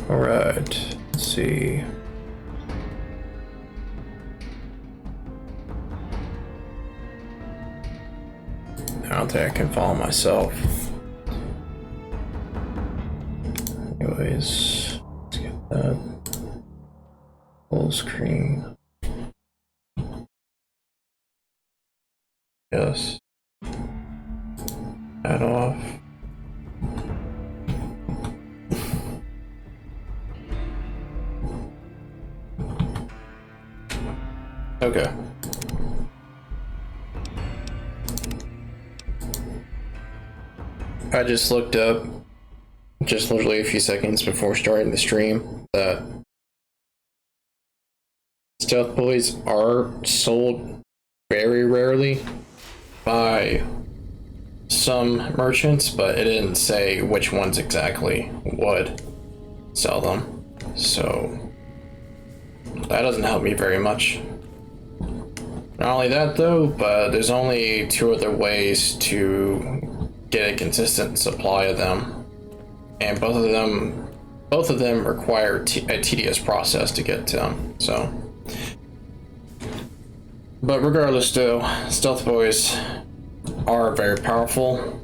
Alright, let's see. I don't think I can follow myself. Anyways, let's get that full screen. Yes. That off. Okay. I just looked up, just literally a few seconds before starting the stream, that Stealth Boys are sold very rarely by some merchants, but it didn't say which ones exactly would sell them. So that doesn't help me very much. Not only that though, but there's only 2 other ways to get a consistent supply of them, and both of them require a tedious process to get to them. So, but regardless though, Stealth Boys are very powerful,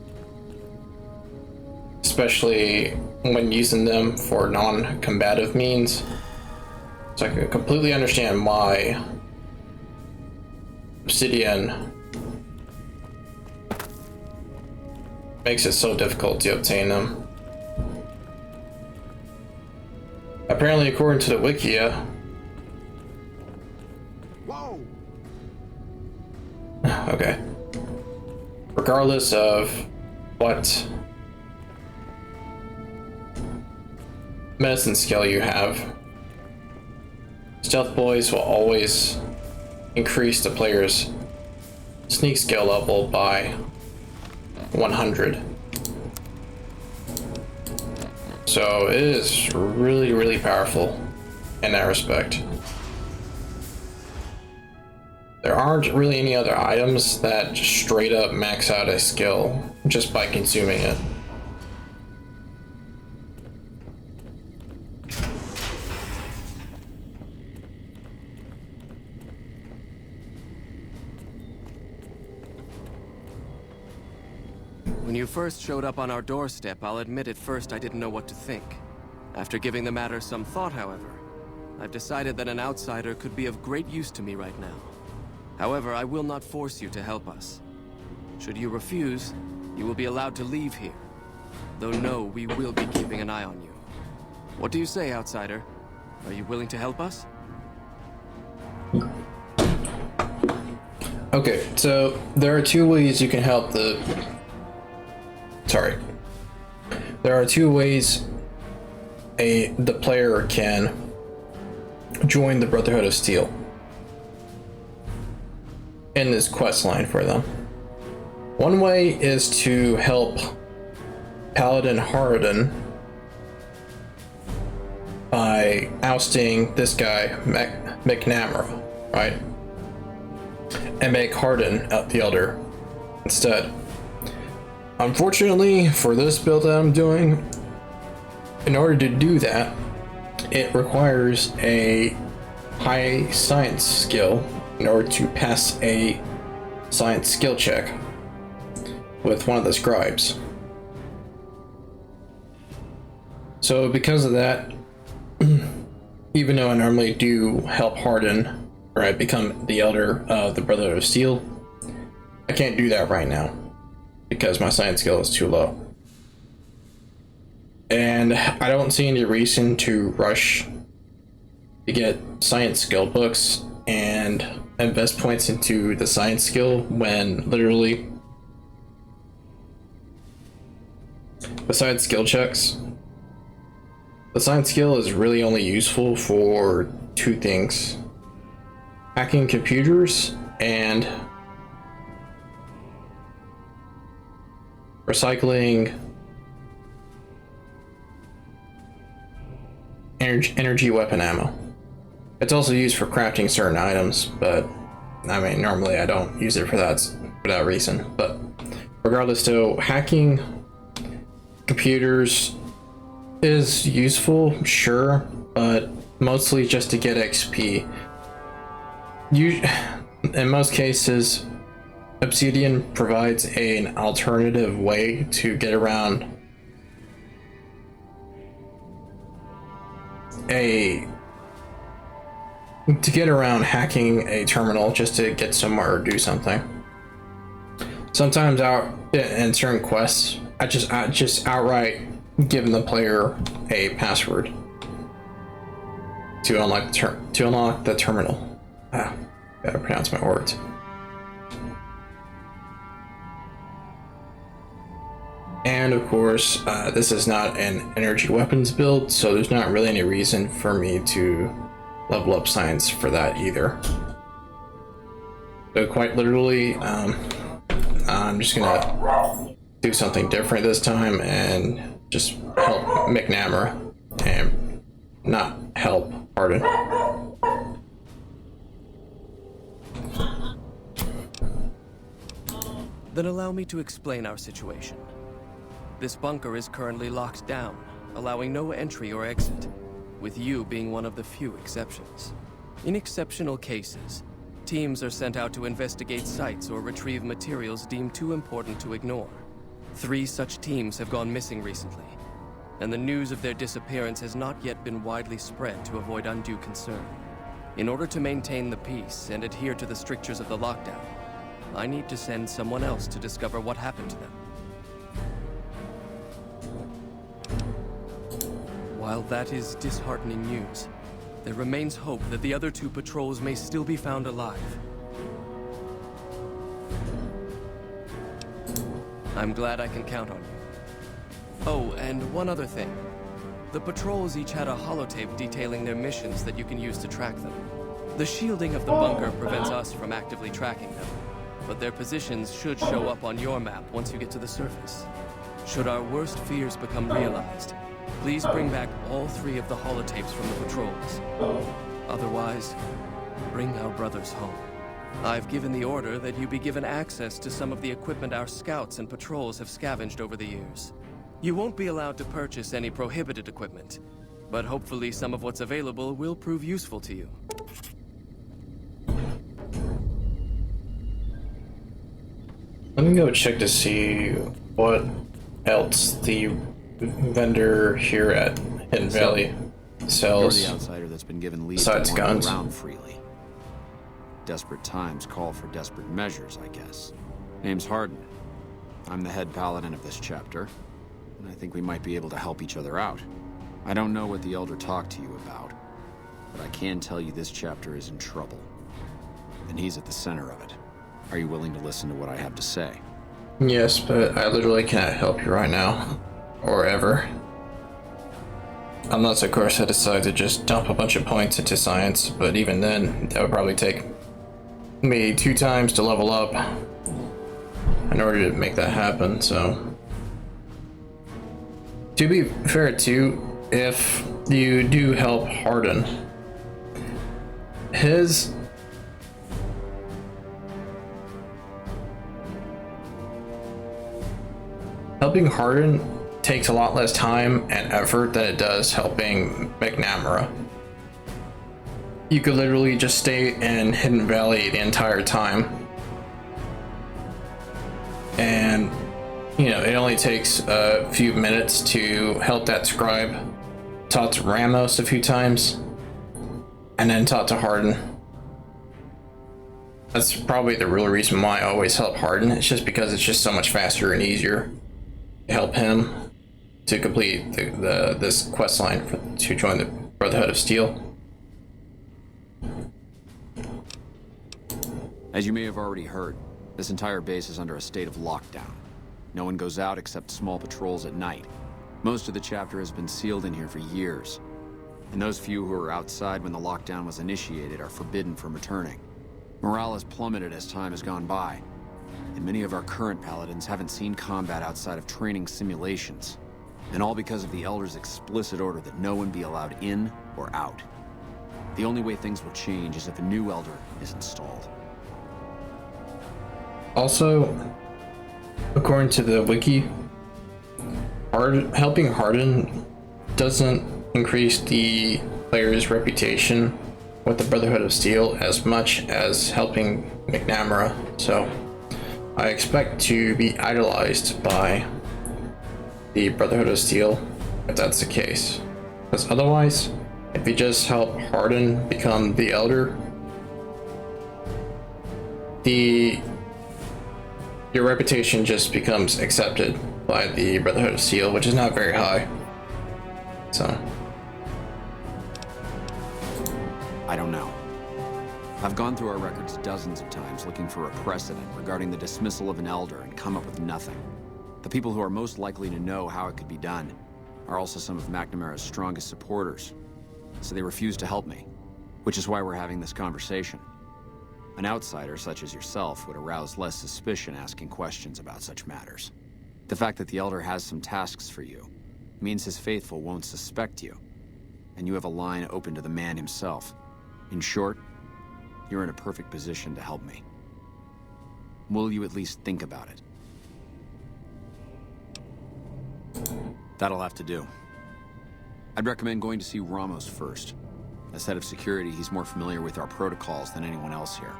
especially when using them for non-combative means. So I can completely understand why Obsidian makes it so difficult to obtain them. Apparently, according to the Wikia. Whoa. Okay. Regardless of what medicine skill you have, Stealth Boys will always increase the player's sneak skill level by 100. So it is really powerful in that respect. There aren't really any other items that just straight up max out a skill just by consuming it. When you first showed up on our doorstep, I'll admit at first I didn't know what to think. After giving the matter some thought, however, I've decided that an outsider could be of great use to me right now. However, I will not force you to help us. Should you refuse, you will be allowed to leave here. Though no, we will be keeping an eye on you. What do you say, outsider? Are you willing to help us? Okay, so there are 2 ways you can help the... Sorry. There are 2 ways the player can join the Brotherhood of Steel in this quest line for them. One way is to help Paladin Harden by ousting this guy, McNamara, right? And make Harden the Elder instead. Unfortunately, for this build that I'm doing, in order to do that, it requires a high science skill in order to pass a science skill check with one of the scribes. So because of that, even though I normally do help Harden, or I become the Elder of the Brotherhood of Steel, I can't do that right now because my science skill is too low. And I don't see any reason to rush to get science skill books and invest points into the science skill when literally, besides skill checks, the science skill is really only useful for 2 things: hacking computers and recycling energy weapon ammo. It's also used for crafting certain items, but I mean, normally I don't use it for that reason. But regardless, though, hacking computers is useful, sure, but mostly just to get XP. In most cases, Obsidian provides an alternative way to get around hacking a terminal just to get somewhere or do something. Sometimes in certain quests, I just outright give the player a password to unlock the terminal. Gotta pronounce my words. And of course, this is not an energy weapons build, so there's not really any reason for me to level up science for that either. So quite literally, I'm just gonna do something different this time and just help McNamara and not help Hardin. Then allow me to explain our situation. This bunker is currently locked down, allowing no entry or exit, with you being one of the few exceptions. In exceptional cases, teams are sent out to investigate sites or retrieve materials deemed too important to ignore. 3 such teams have gone missing recently, and the news of their disappearance has not yet been widely spread to avoid undue concern. In order to maintain the peace and adhere to the strictures of the lockdown, I need to send someone else to discover what happened to them. While that is disheartening news, there remains hope that the other 2 patrols may still be found alive. I'm glad I can count on you. Oh, and one other thing. The patrols each had a holotape detailing their missions that you can use to track them. The shielding of the bunker prevents us from actively tracking them, but their positions should show up on your map once you get to the surface. Should our worst fears become realized, please bring back all 3 of the holotapes from the patrols. Otherwise, bring our brothers home. I've given the order that you be given access to some of the equipment our scouts and patrols have scavenged over the years. You won't be allowed to purchase any prohibited equipment, but hopefully some of what's available will prove useful to you. Let me go check to see what else the vendor here at Hidden Valley sells. You're the outsider that's been given leave besides to wander guns. around freely. Desperate times call for desperate measures, I guess. Name's Hardin. I'm the head paladin of this chapter, and I think we might be able to help each other out. I don't know what the Elder talked to you about, but I can tell you this chapter is in trouble, and he's at the center of it. Are you willing to listen to what I have to say? Yes, but I literally can't help you right now. Or ever. Unless, of course, I decide to just dump a bunch of points into science, but even then, that would probably take me 2 times to level up in order to make that happen, so. To be fair, too, if you do help Hardin, helping Hardin takes a lot less time and effort than it does helping McNamara. You could literally just stay in Hidden Valley the entire time. And, you know, it only takes a few minutes to help that scribe talk to Ramos a few times, and then talk to Hardin. That's probably the real reason why I always help Hardin. It's just because it's just so much faster and easier to help him to complete this quest line to join the Brotherhood of Steel. As you may have already heard, this entire base is under a state of lockdown. No one goes out except small patrols at night. Most of the chapter has been sealed in here for years, and those few who were outside when the lockdown was initiated are forbidden from returning. Morale has plummeted as time has gone by, and many of our current paladins haven't seen combat outside of training simulations. And all because of the Elder's explicit order that no one be allowed in or out. The only way things will change is if a new Elder is installed. Also, according to the wiki, helping Hardin doesn't increase the player's reputation with the Brotherhood of Steel as much as helping McNamara. So I expect to be idolized by the Brotherhood of Steel if that's the case. Because otherwise, if you just help Hardin become the Elder, your reputation just becomes accepted by the Brotherhood of Steel, which is not very high. So I don't know. I've gone through our records dozens of times looking for a precedent regarding the dismissal of an elder and come up with nothing. The people who are most likely to know how it could be done are also some of McNamara's strongest supporters, so they refuse to help me, which is why we're having this conversation. An outsider such as yourself would arouse less suspicion asking questions about such matters. The fact that the Elder has some tasks for you means his faithful won't suspect you, and you have a line open to the man himself. In short, you're in a perfect position to help me. Will you at least think about it? That'll have to do. I'd recommend going to see Ramos first. As head of security, he's more familiar with our protocols than anyone else here.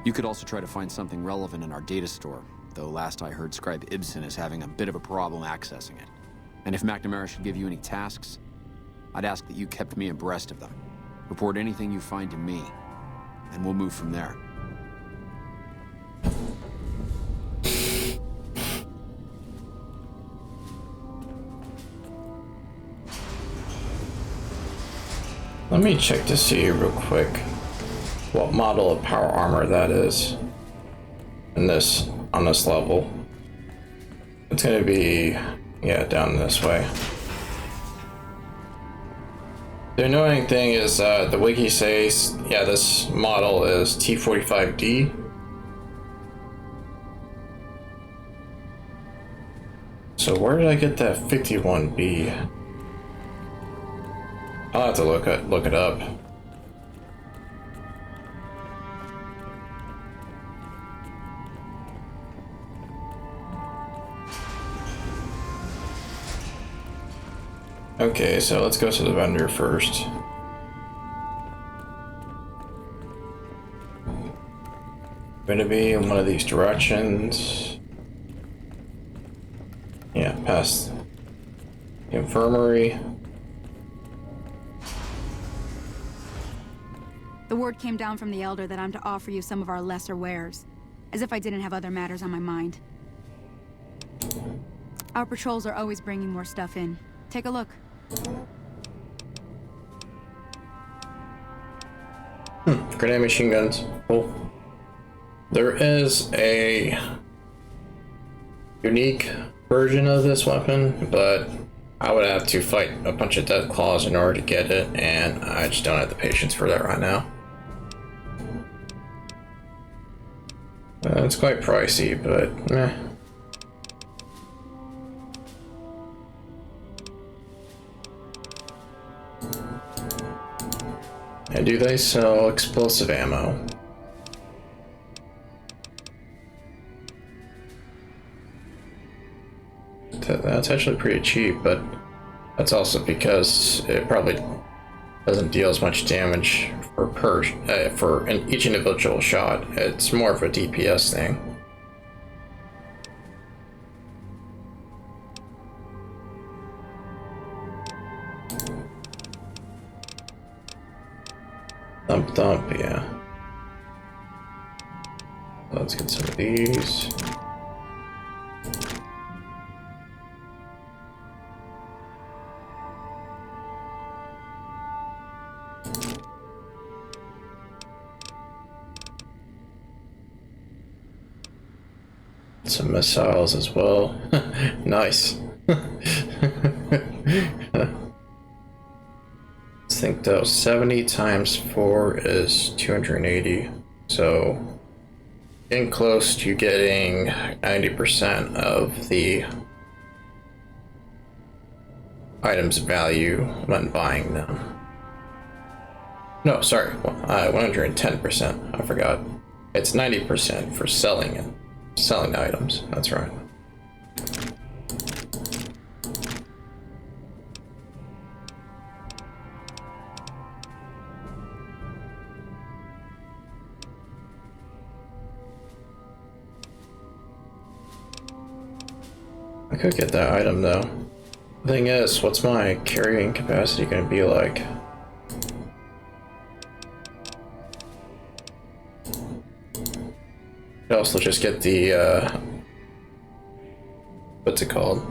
You could also try to find something relevant in our data store, though last I heard Scribe Ibsen is having a bit of a problem accessing it. And if McNamara should give you any tasks, I'd ask that you kept me abreast of them. Report anything you find to me, and we'll move from there. let me check to see real quick what model of power armor that is on this level. It's gonna be, yeah, down this way. The annoying thing is the wiki says, yeah, this model is T45D. So where did I get that 51B? I'll have to look it up. Okay, so let's go to the vendor first. Going to be in one of these directions. Yeah, past the infirmary. The word came down from the Elder that I'm to offer you some of our lesser wares. As if I didn't have other matters on my mind. Our patrols are always bringing more stuff in. Take a look. Grenade machine guns. Cool. There is a unique version of this weapon, but I would have to fight a bunch of death claws in order to get it, and I just don't have the patience for that right now. It's quite pricey, but meh. And do they sell explosive ammo? That's actually pretty cheap, but that's also because it probably doesn't deal as much damage for each individual shot. It's more of a DPS thing. Thump thump, yeah. Let's get some of these. Some missiles as well. Nice. Let's think though, 70 times 4 is 280. So getting close to getting 90% of the items value when buying them. No, sorry, 110%. I forgot. It's 90% for selling it. Selling items, that's right. I could get that item though. The thing is, what's my carrying capacity gonna be like? Could also just get the what's it called?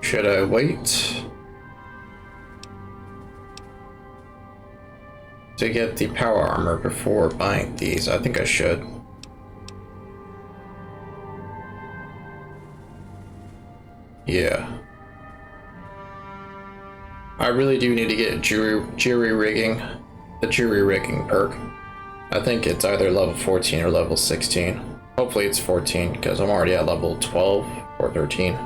Should I wait to get the power armor before buying these? I think I should. Yeah. I really do need to get jury rigging, the jury rigging perk. I think it's either level 14 or level 16. Hopefully it's 14 because I'm already at level 12 or 13.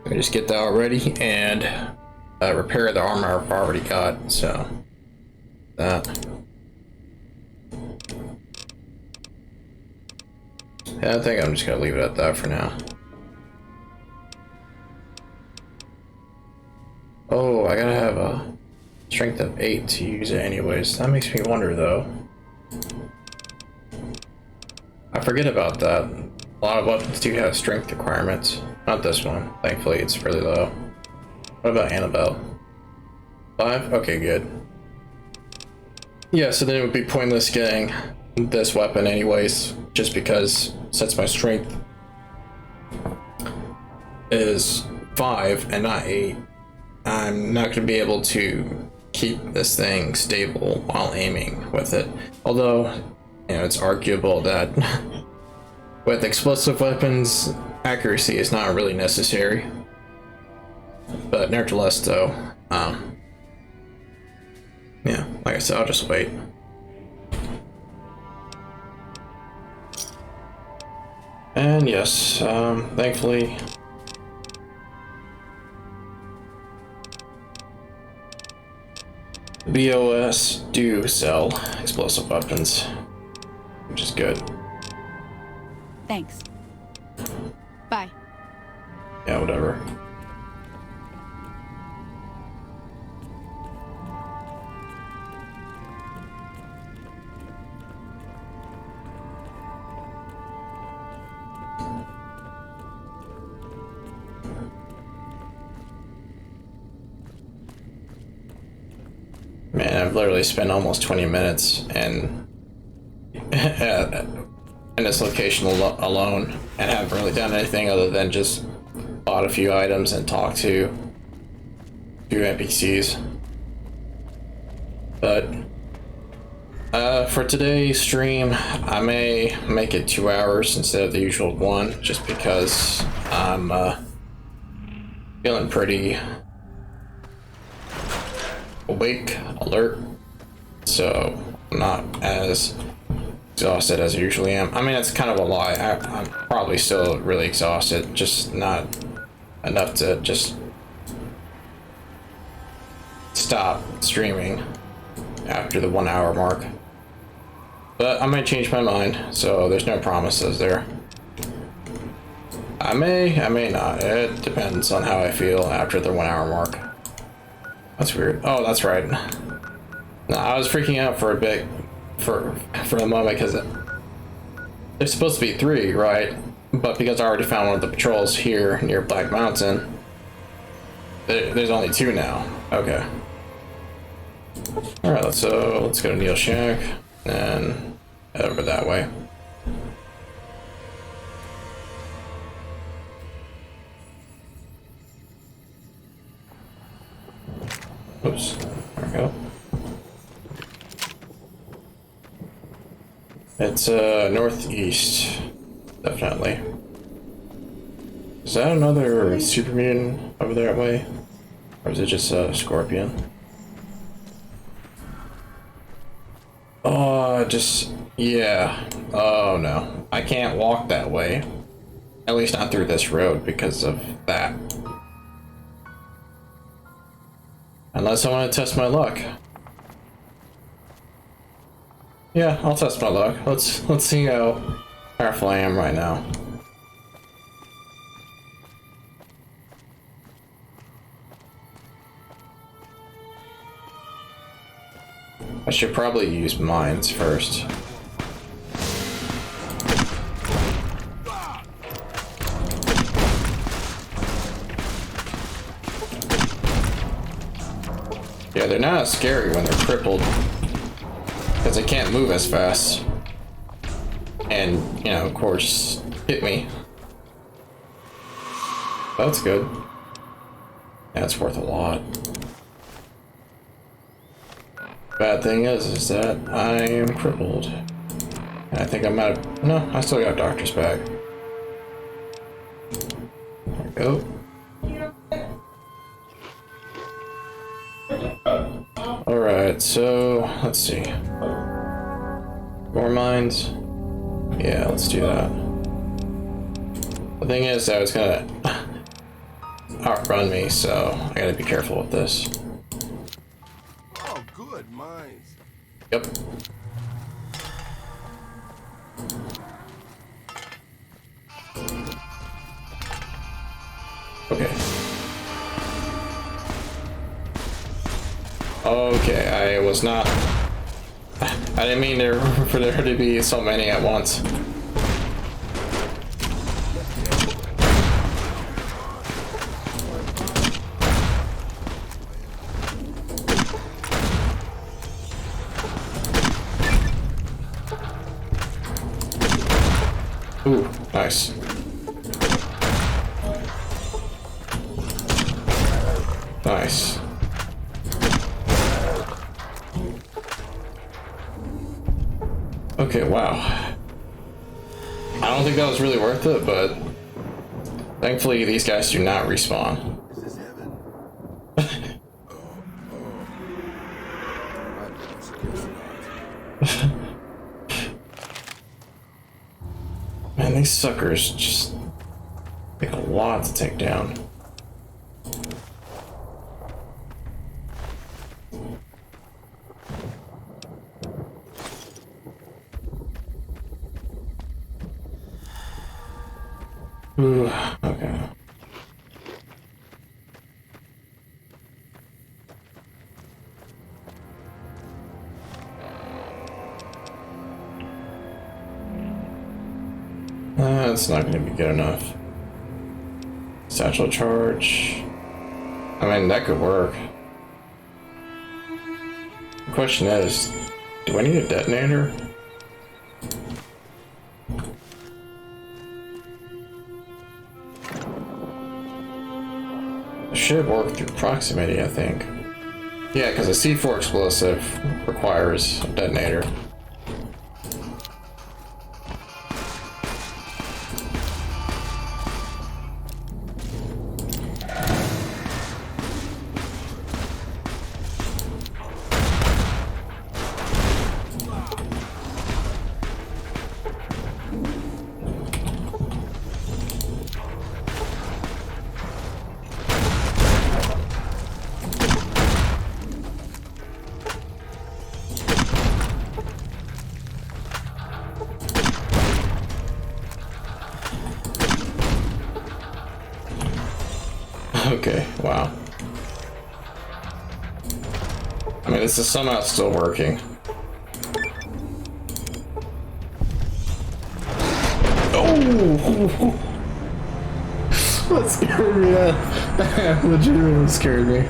Let me just get that already and repair the armor I've already got, so that. Yeah, I think I'm just gonna leave it at that for now. Oh, I gotta have a strength of 8 to use it anyways. That makes me wonder though. I forget about that. A lot of weapons do have strength requirements. Not this one. Thankfully, it's really low. What about Annabelle? 5? Okay, good. Yeah, so then it would be pointless getting this weapon anyways, just because since my strength is 5 and not 8, I'm not going to be able to keep this thing stable while aiming with it. Although, you know, it's arguable that with explosive weapons, accuracy is not really necessary. But nevertheless, though, yeah, like I said, I'll just wait. And yes, thankfully, BOS do sell explosive weapons, which is good. Thanks. Bye. Yeah, whatever. Man, I've literally spent almost 20 minutes in this location alone and haven't really done anything other than just bought a few items and talked to a few NPCs. But for today's stream, I may make it 2 hours instead of the usual 1, just because I'm feeling pretty awake, alert, so I'm not as exhausted as I usually am. I mean, it's kind of a lie. I'm probably still really exhausted, just not enough to just stop streaming after the 1 hour mark. But I might change my mind, so there's no promises there. I may not. It depends on how I feel after the 1 hour mark. That's weird. Oh, that's right. No, I was freaking out for a bit, for a moment, because there's supposed to be 3, right? But because I already found one of the patrols here near Black Mountain, there's only 2 now. Okay. All right, let's go to Neil Shack and head over that way. Oops, there we go. It's northeast, definitely. Is that another super mutant over that way? Or is it just a scorpion? Oh, yeah. Oh no, I can't walk that way. At least not through this road because of that. Unless I want to test my luck. Yeah, I'll test my luck. Let's see how powerful I am right now. I should probably use mines first. Yeah, they're not as scary when they're crippled. Because they can't move as fast. And, you know, of course, hit me. That's good. That's worth a lot. Bad thing is that I am crippled. And I think I'm out of... No, I still got doctor's bag. There we go. Alright, so let's see. More mines. Yeah, let's do that. The thing is, I was gonna outrun me, so I gotta be careful with this. Oh, good mines. Yep. Okay. Okay, I was not... I didn't mean for there to be so many at once. Ooh, nice. Nice. Okay, wow. I don't think that was really worth it, but thankfully these guys do not respawn. Is this heaven? I guess not. Man, these suckers just take a lot to take down. Ooh, okay. That's not going to be good enough. Satchel charge. I mean, that could work. The question is, do I need a detonator? It should work through proximity, I think. Yeah, because a C4 explosive requires a detonator. Okay, wow. I mean, this is somehow still working. Oh! That scared me. That legitimately scared me.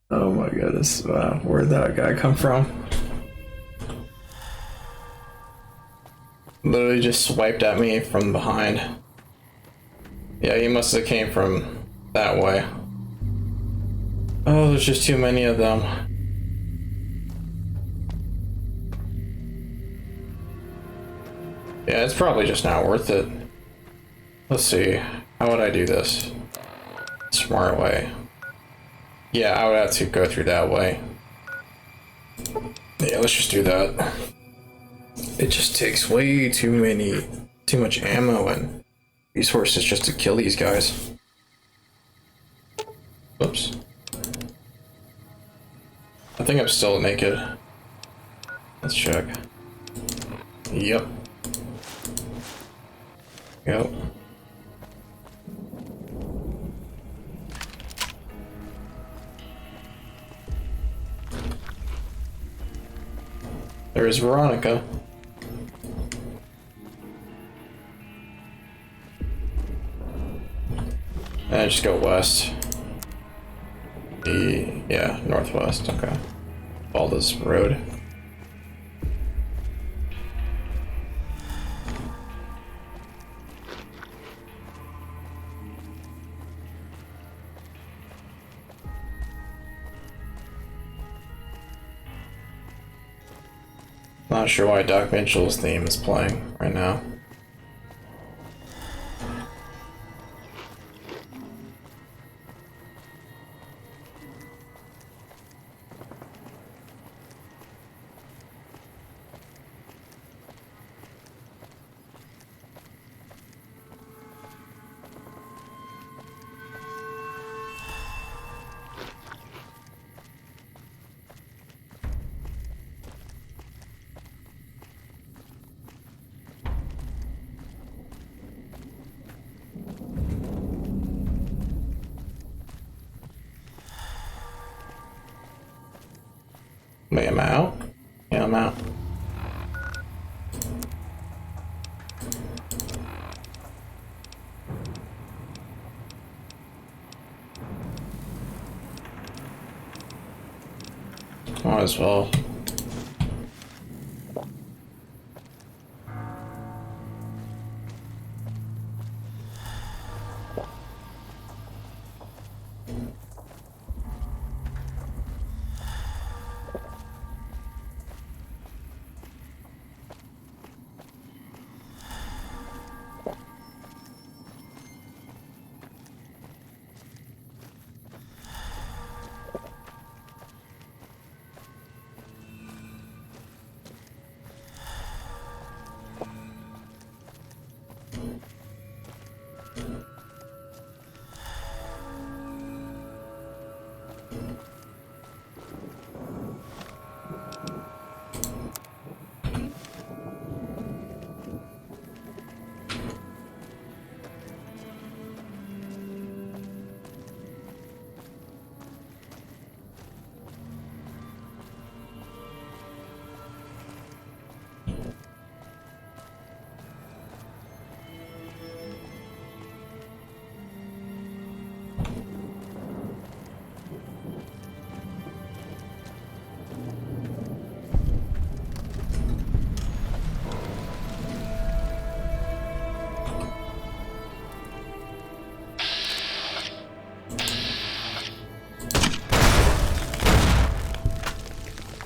Oh my goodness. Wow, where'd that guy come from? Literally just swiped at me from behind. Yeah, he must have came from that way. Oh, there's just too many of them. Yeah, it's probably just not worth it. Let's see. How would I do this? Smart way. Yeah, I would have to go through that way. Yeah, let's just do that. It just takes way too much ammo and resources just to kill these guys. Whoops. I think I'm still naked. Let's check. Yep. Yep. There's Veronica. And I just go west. Yeah, northwest. Okay. Baldur's Road. Not sure why Doc Mitchell's theme is playing right now. Wait, am I out? Yeah, I'm out. Might as well.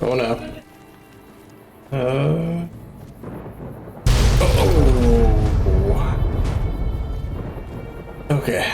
Oh no. Oh. Okay.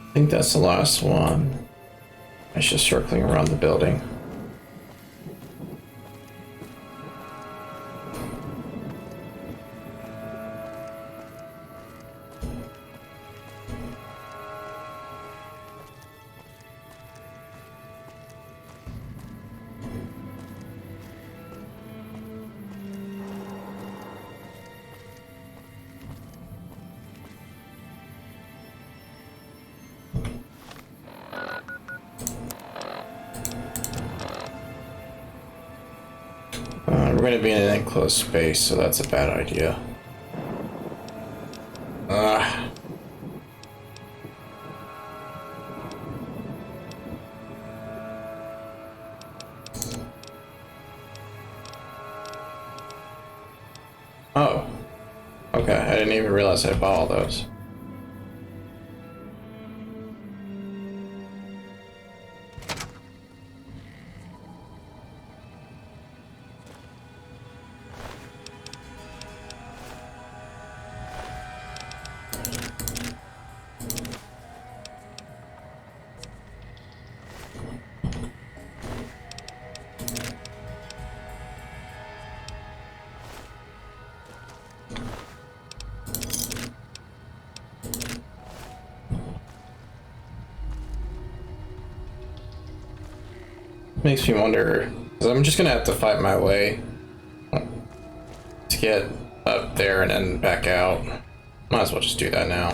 I think that's the last one. It's just circling around the building. We're going to be in an enclosed space, so that's a bad idea. Oh. Okay, I didn't even realize I bought all those. makes me wonder, 'cause I'm just gonna have to fight my way to get up there and then back out. Might as well just do that now.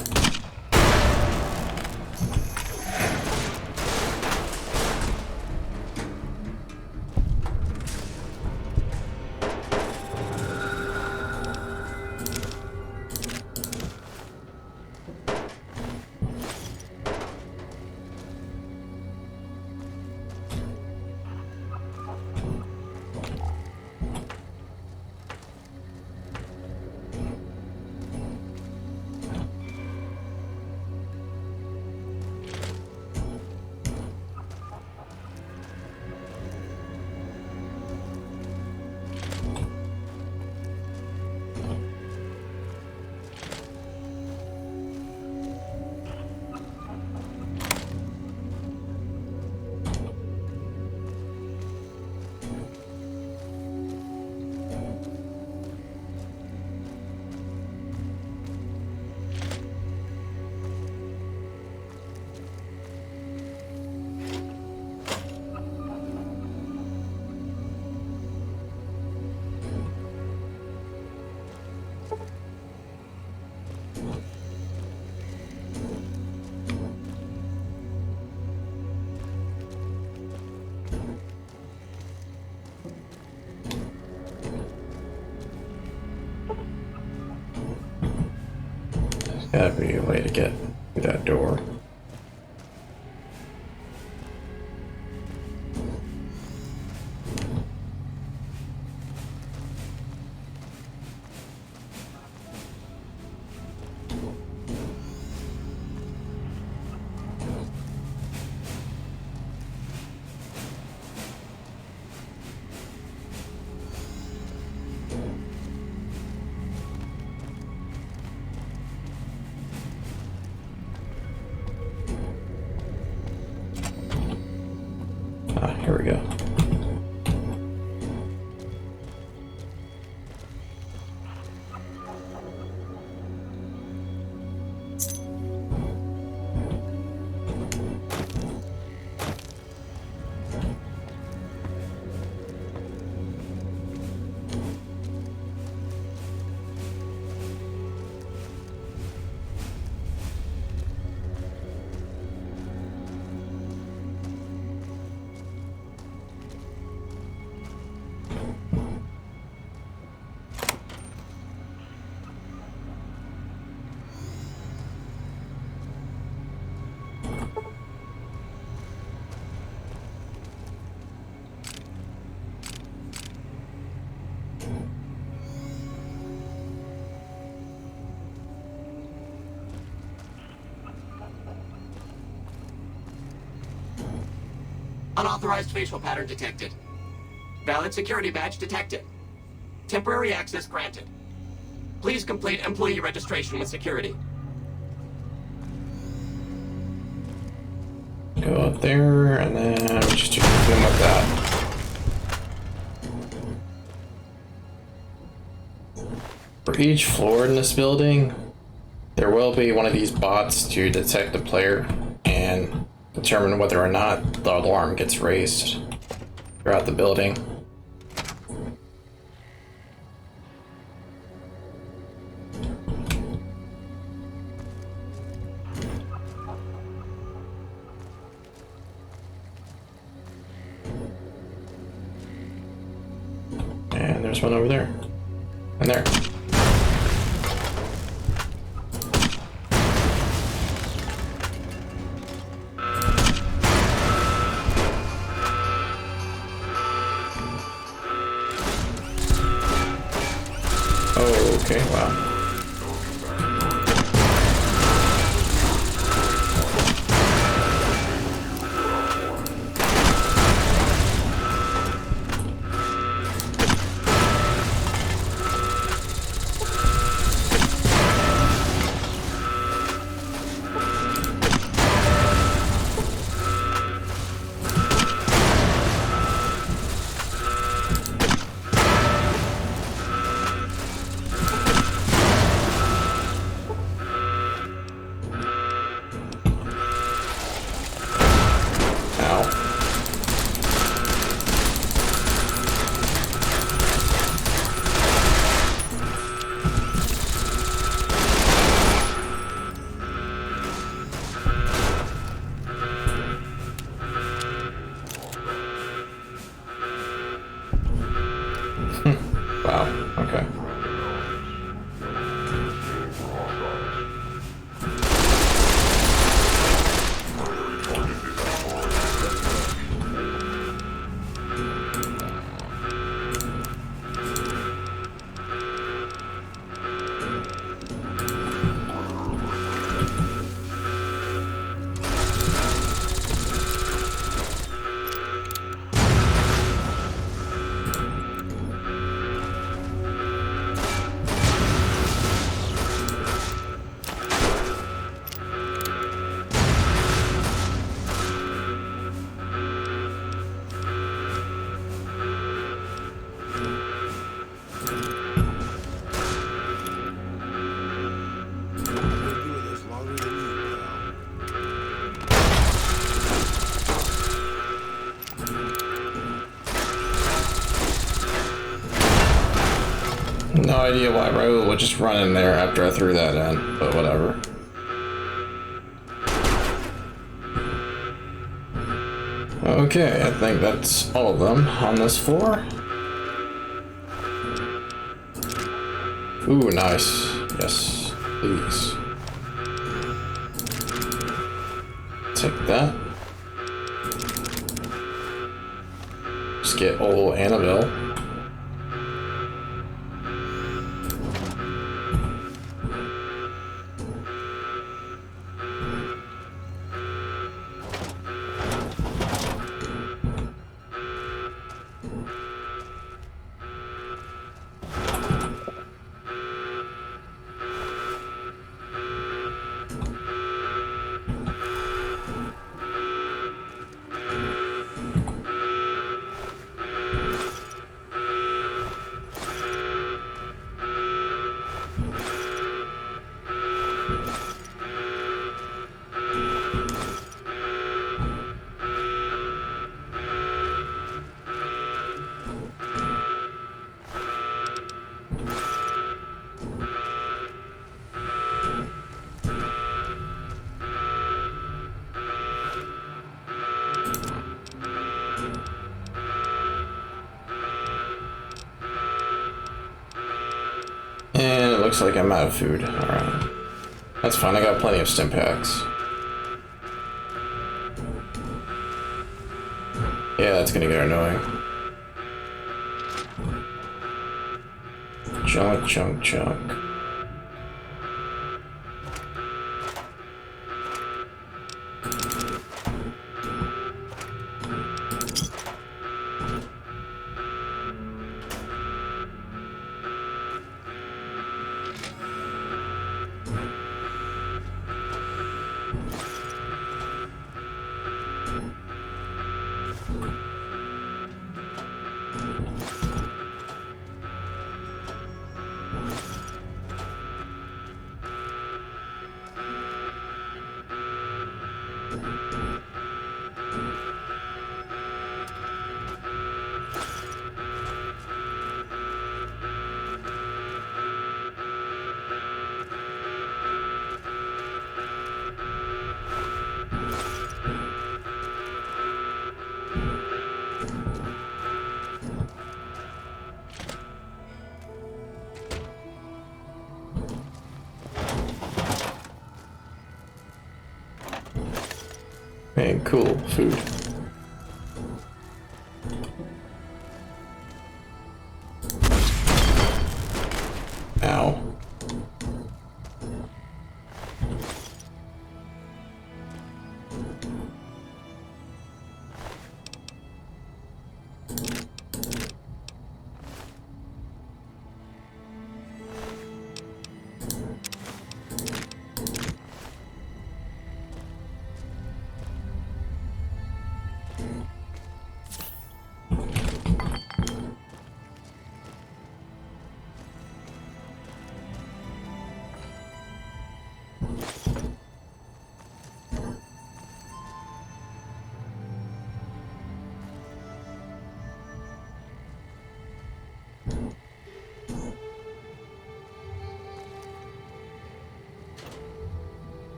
Gotta be a way to get through that door. Here we go. Unauthorized facial pattern detected. Valid security badge detected. Temporary access granted. Please complete employee registration with security. Go up there, and then we just do them with that. For each floor in this building, there will be one of these bots to detect the player and determine whether or not the alarm gets raised throughout the building. And there's one over there. And there. Oh, okay, wow. Wow, okay. Been doing this longer than you, pal. No idea why Raoul would just run in there after I threw that in, but whatever. Okay, I think that's all of them on this floor. Ooh, nice. Yes, please. Take that. Just get old Annabelle. And it looks like I'm out of food. Alright. That's fine, I got plenty of stim packs. Yeah, that's gonna get annoying. Chunk, chunk, chunk. Hey, cool food. Ow.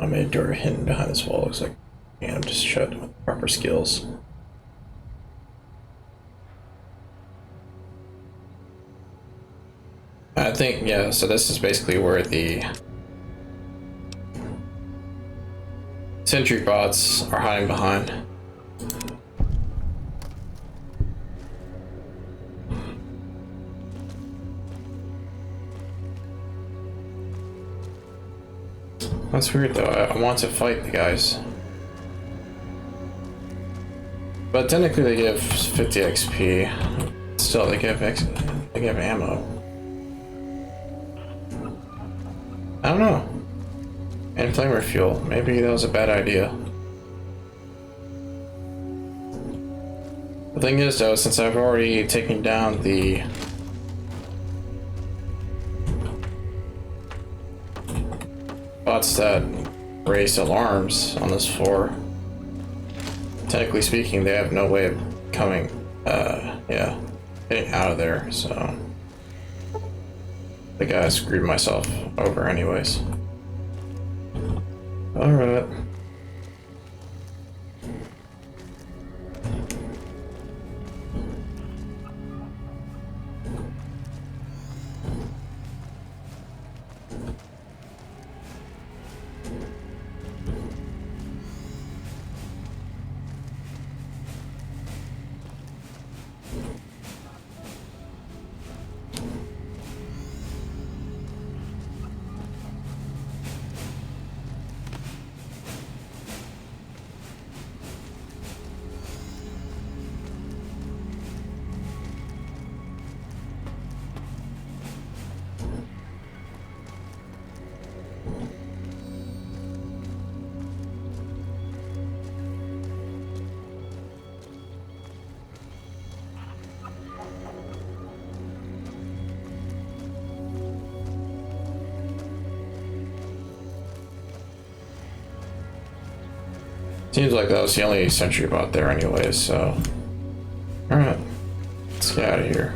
automated door hidden behind this wall. Looks like I'm just shut with proper skills. I think, yeah, so this is basically where the sentry bots are hiding behind. That's weird though, I want to fight the guys. But technically they give 50 XP. Still, they give ammo. I don't know. And flamer fuel. Maybe that was a bad idea. The thing is though, since I've already taken down the bots that raised alarms on this floor, technically speaking, they have no way of coming, yeah, getting out of there, so I think I screwed myself over anyways. Alright. Seems like that was the only sentry bot there anyways, so... Alright, let's get out of here.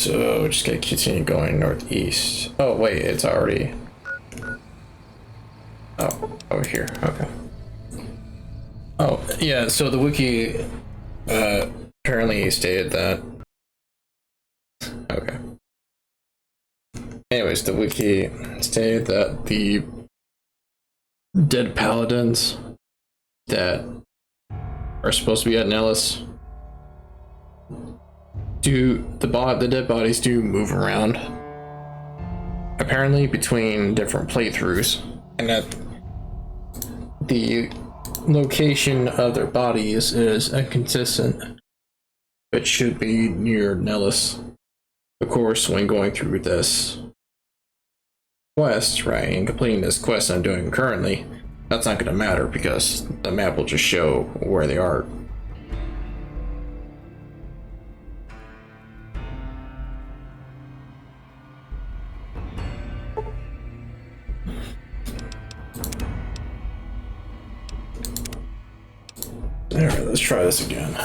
So we're just gonna continue going northeast. Oh wait, it's already... Oh, over here, okay. Oh, yeah, so the wiki apparently stated that... Okay. Anyways, the wiki stated that the dead paladins that are supposed to be at Nellis the dead bodies do move around, apparently between different playthroughs, and that the location of their bodies is inconsistent, but should be near Nellis. Of course, when going through this quest, right, and completing this quest I'm doing currently, that's not going to matter because the map will just show where they are. Alright, let's try this again.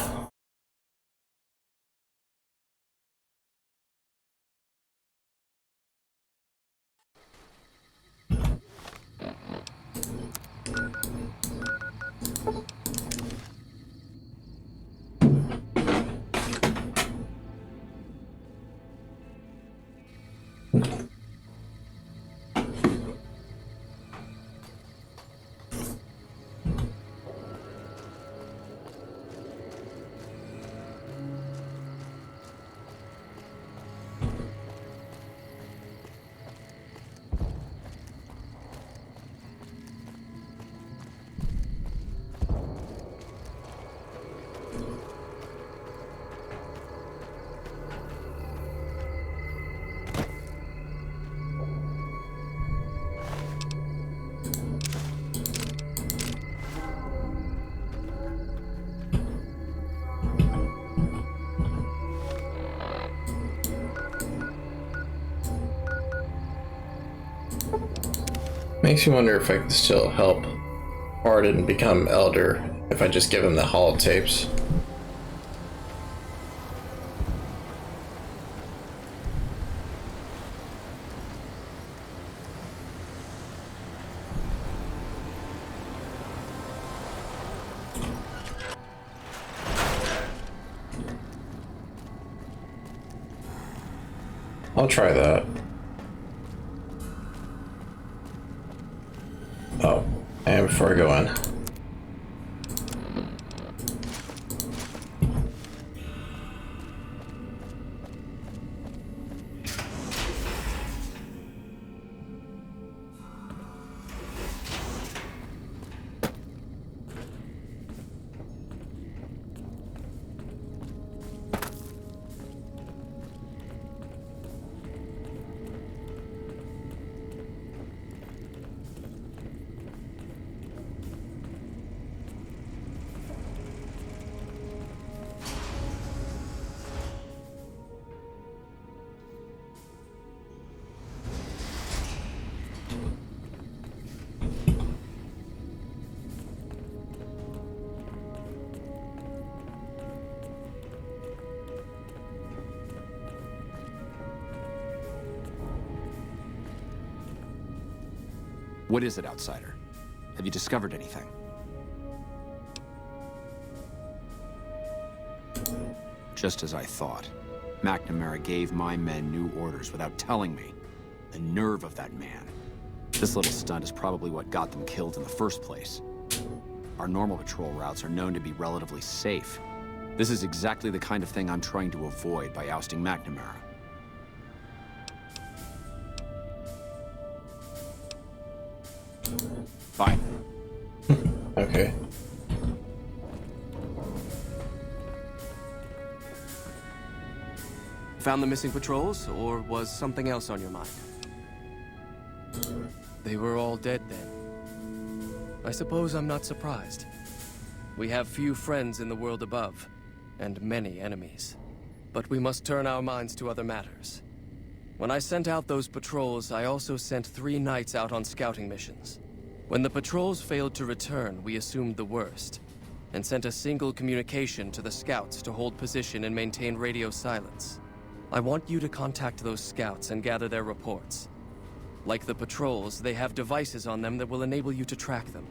Makes me wonder if I can still help Arden become Elder if I just give him the holotapes. I'll try that. Oh, and before I go in. What is it, Outsider? Have you discovered anything? Just as I thought. McNamara gave my men new orders without telling me. The nerve of that man. This little stunt is probably what got them killed in the first place. Our normal patrol routes are known to be relatively safe. This is exactly the kind of thing I'm trying to avoid by ousting McNamara. Fine. Okay. Found the missing patrols, or was something else on your mind? They were all dead then. I suppose I'm not surprised. We have few friends in the world above, and many enemies. But we must turn our minds to other matters. When I sent out those patrols, I also sent 3 knights out on scouting missions. When the patrols failed to return, we assumed the worst, and sent a single communication to the scouts to hold position and maintain radio silence. I want you to contact those scouts and gather their reports. Like the patrols, they have devices on them that will enable you to track them.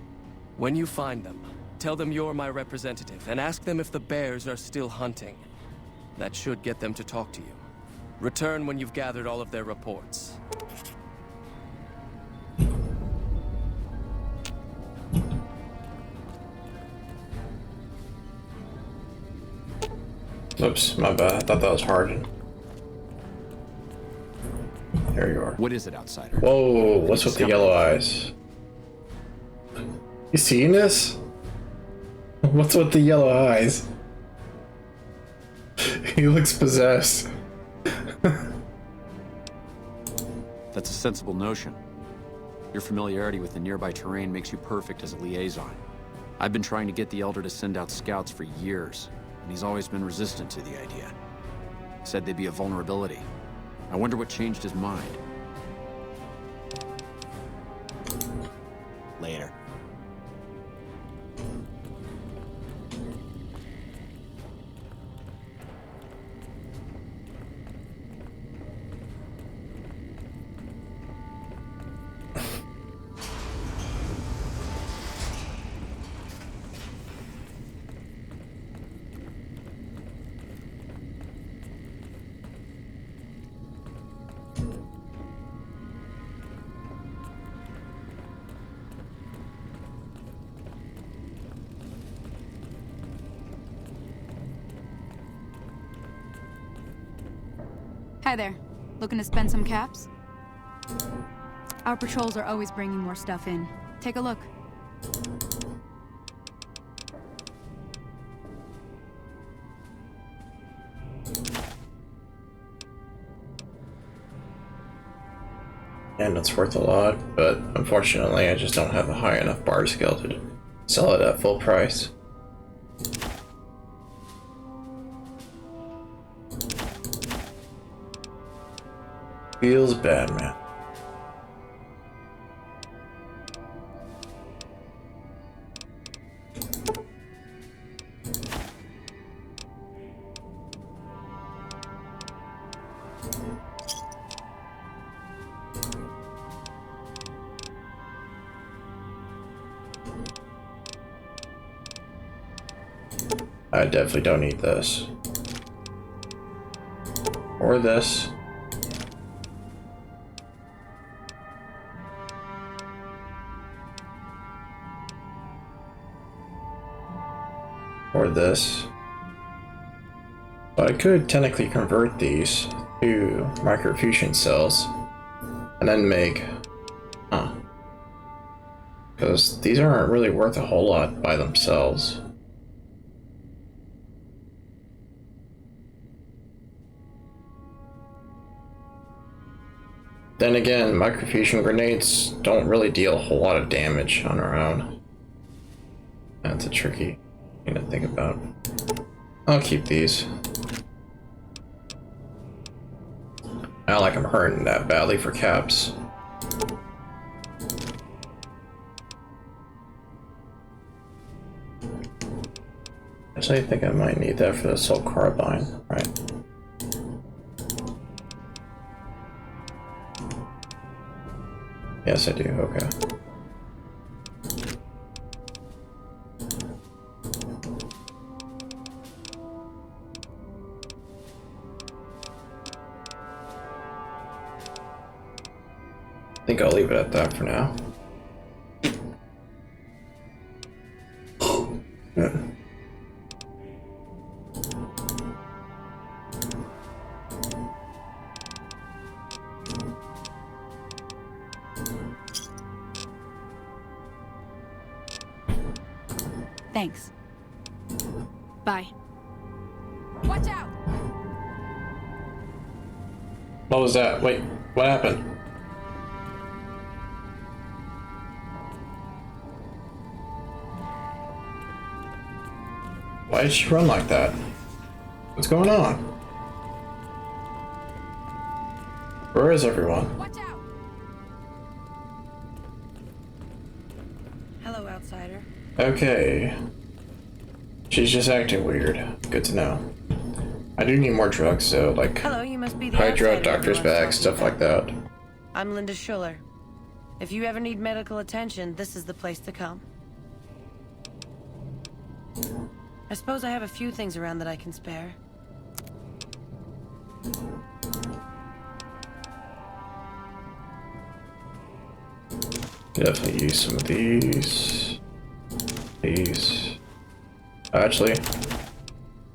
When you find them, tell them you're my representative, and ask them if the bears are still hunting. That should get them to talk to you. Return when you've gathered all of their reports. Oops, my bad. I thought that was Harden. There you are. What is it, Outsider? Whoa, what's with the yellow eyes? You seeing this? What's with the yellow eyes? He looks possessed. That's a sensible notion. Your familiarity with the nearby terrain makes you perfect as a liaison. I've been trying to get the Elder to send out scouts for years, and he's always been resistant to the idea. Said they'd be a vulnerability. I wonder what changed his mind. Later. Hi there. Looking to spend some caps? Our patrols are always bringing more stuff in. Take a look. And it's worth a lot, but unfortunately I just don't have a high enough bar scale to sell it at full price. Feels bad, man. I definitely don't need this. Or this. Or this. But I could technically convert these to microfusion cells and then make, because these aren't really worth a whole lot by themselves. Then again, microfusion grenades don't really deal a whole lot of damage on their own. That's a tricky thing to think about. I'll keep these. Not like I'm hurting that badly for caps. Actually, I think I might need that for the assault carbine, right? Yes, I do, okay. I think I'll leave it at that for now. Yeah. Thanks. Bye. Watch out! What was that? Wait, what happened? Why did she run like that? What's going on? Where is everyone? Watch out! Hello, outsider. Okay. She's just acting weird. Good to know. I do need more drugs, so like Hello, you must be the Hydra, outsider doctor's everyone's bag, talking stuff about. like that. I'm Linda Schuller. If you ever need medical attention, this is the place to come. I suppose I have a few things around that I can spare. Definitely use some of these. These. Actually, I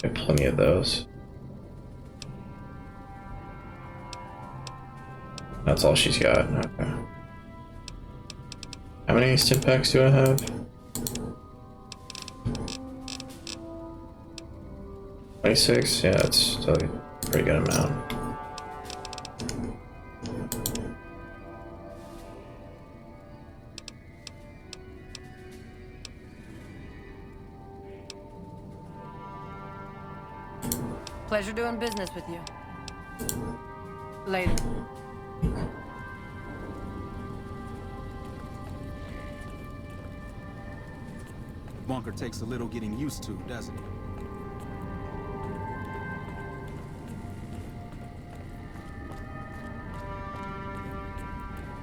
have plenty of those. That's all she's got. Okay. How many stim packs do I have? 26? Yeah, that's still a pretty good amount. Pleasure doing business with you. Later. Bunker takes a little getting used to, doesn't it?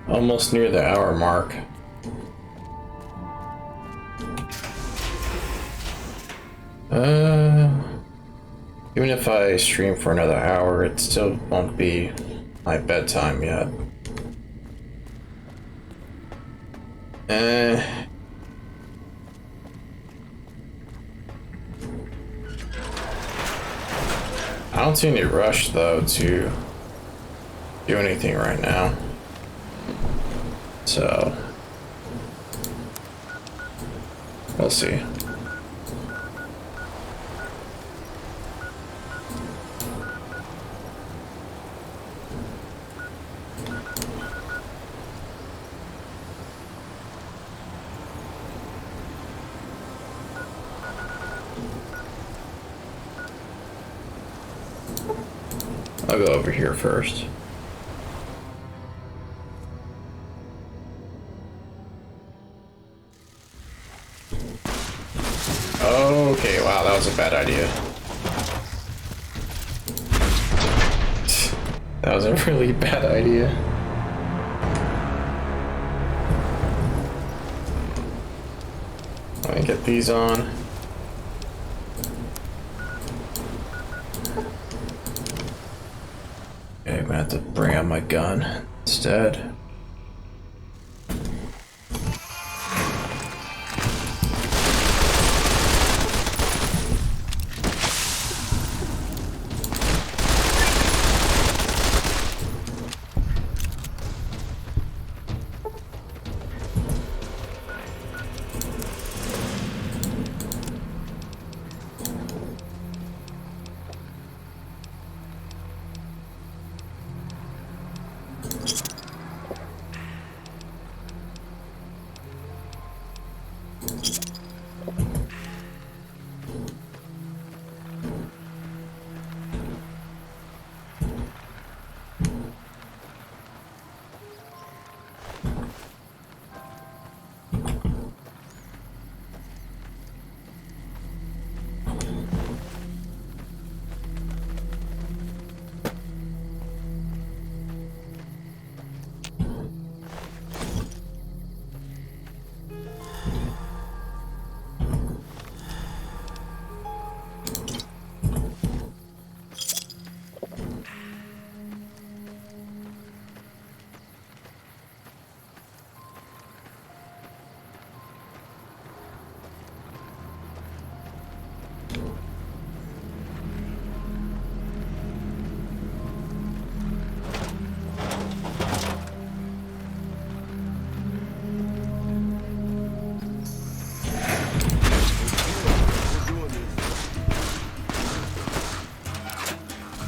Almost near the hour mark. Even if I stream for another hour, it still won't be my bedtime yet. I don't see any rush though to do anything right now. So we'll see. I'll go over here first. Okay, wow, that was a bad idea. That was a really bad idea. Let me get these on. Okay, I'm gonna have to bring out my gun instead.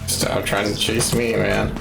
Stop trying to chase me, man.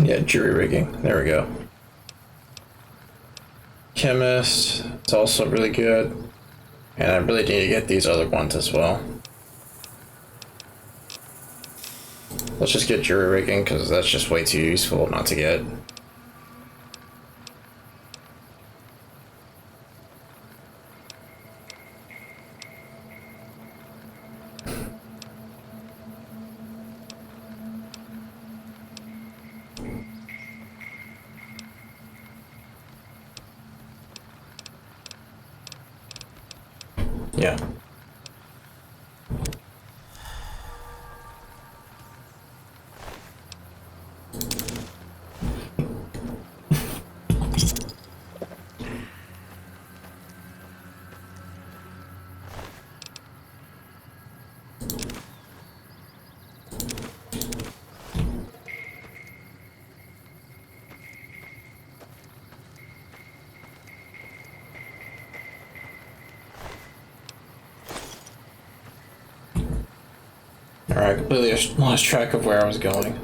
Yeah, jury rigging. There we go. Chemist. It's also really good. And I really need to get these other ones as well. Let's just get jury rigging because that's just way too useful not to get. Yeah. Alright, completely lost track of where I was going.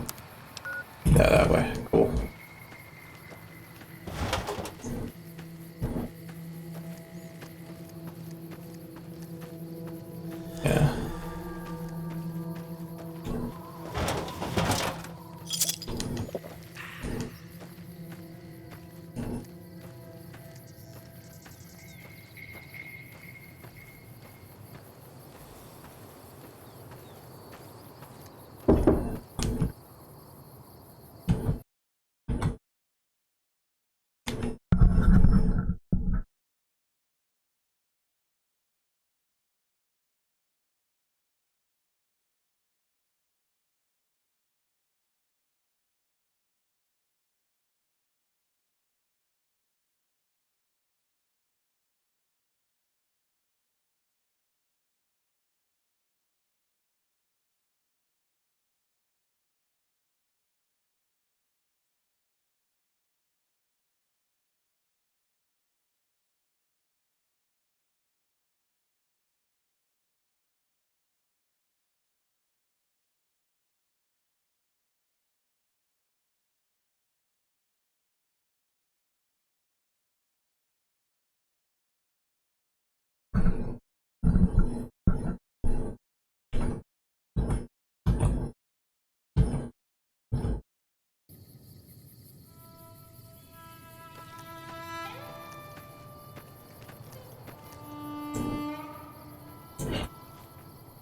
Yeah, that way. Cool. Yeah.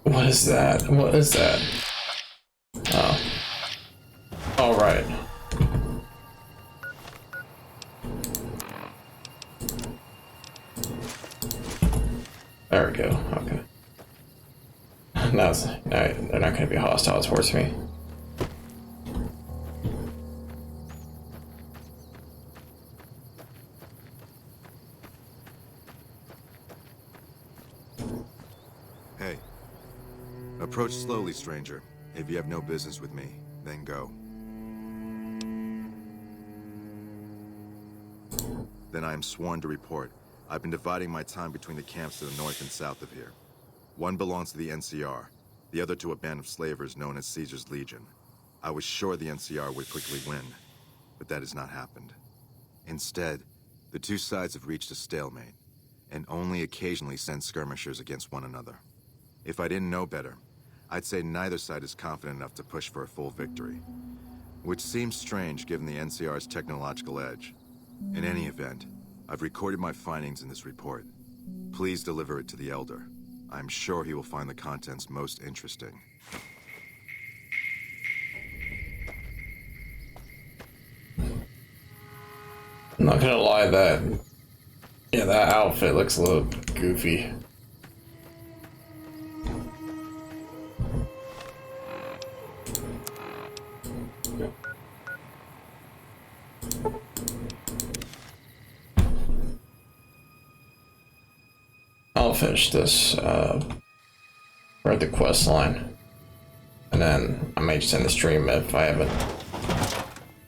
What is that? What is that? Oh. All right. There we go. Okay. Now, they're not going to be hostile towards me. Hey. Approach slowly, stranger. If you have no business with me, then go. Then I am sworn to report. I've been dividing my time between the camps to the north and south of here. One belongs to the NCR, the other to a band of slavers known as Caesar's Legion. I was sure the NCR would quickly win, but that has not happened. Instead, the two sides have reached a stalemate, and only occasionally send skirmishers against one another. If I didn't know better, I'd say neither side is confident enough to push for a full victory. Which seems strange given the NCR's technological edge. In any event, I've recorded my findings in this report. Please deliver it to the Elder. I'm sure he will find the contents most interesting. I'm not gonna lie, that outfit looks a little goofy. I'll finish this, read the quest line, and then I may just end the stream if I haven't.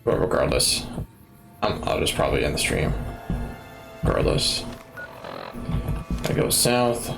But regardless, I'll just probably end the stream. Regardless, I go south.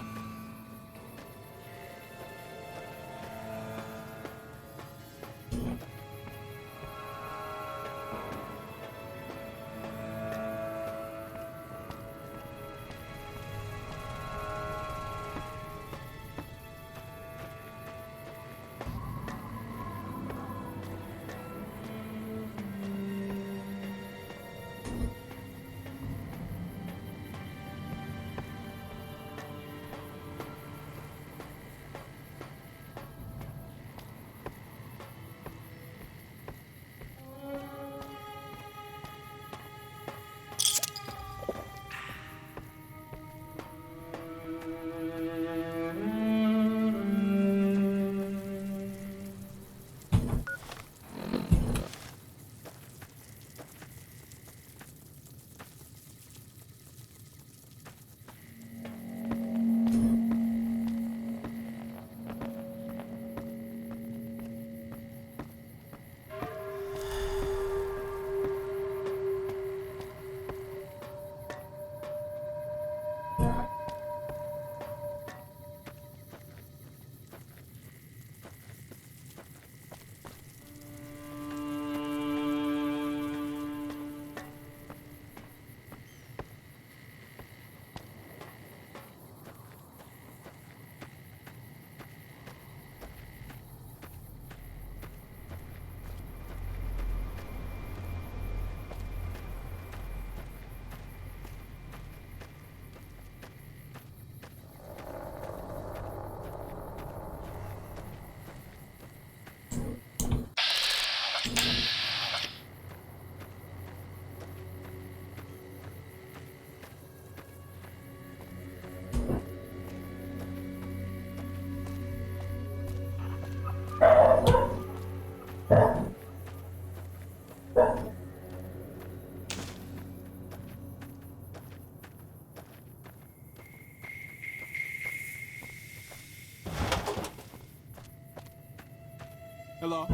Hello?